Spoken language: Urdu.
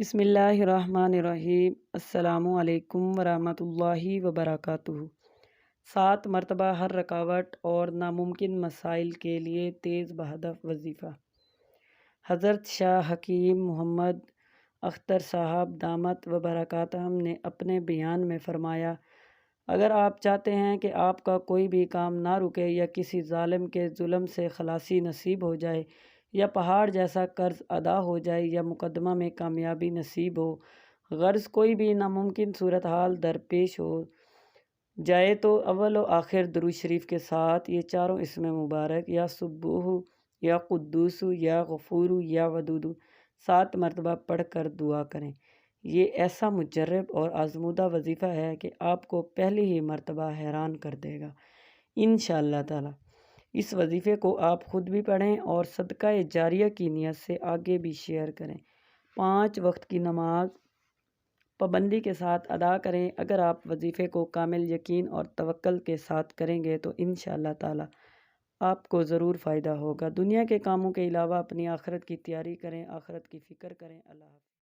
بسم اللہ الرحمن الرحیم۔ السلام علیکم ورحمۃ اللہ وبرکاتہ۔ 7 مرتبہ ہر رکاوٹ اور ناممکن مسائل کے لیے تیز بہدف وظیفہ۔ حضرت شاہ حکیم محمد اختر صاحب دامت و برکاتہم نے اپنے بیان میں فرمایا، اگر آپ چاہتے ہیں کہ آپ کا کوئی بھی کام نہ رکے یا کسی ظالم کے ظلم سے خلاصی نصیب ہو جائے یا پہاڑ جیسا قرض ادا ہو جائے یا مقدمہ میں کامیابی نصیب ہو، غرض کوئی بھی ناممکن صورتحال درپیش ہو جائے، تو اول و آخر درود شریف کے ساتھ یہ چاروں اسم مبارک یا سبوح یا قدوس یا غفور یا ودود 7 مرتبہ پڑھ کر دعا کریں۔ یہ ایسا مجرب اور آزمودہ وظیفہ ہے کہ آپ کو پہلی ہی مرتبہ حیران کر دے گا انشاءاللہ تعالی۔ اس وظیفے کو آپ خود بھی پڑھیں اور صدقہ جاریہ کی نیت سے آگے بھی شیئر کریں۔ 5 وقت کی نماز پابندی کے ساتھ ادا کریں۔ اگر آپ وظیفے کو کامل یقین اور توکل کے ساتھ کریں گے تو انشاءاللہ تعالی آپ کو ضرور فائدہ ہوگا۔ دنیا کے کاموں کے علاوہ اپنی آخرت کی تیاری کریں، آخرت کی فکر کریں۔ اللہ حافظ۔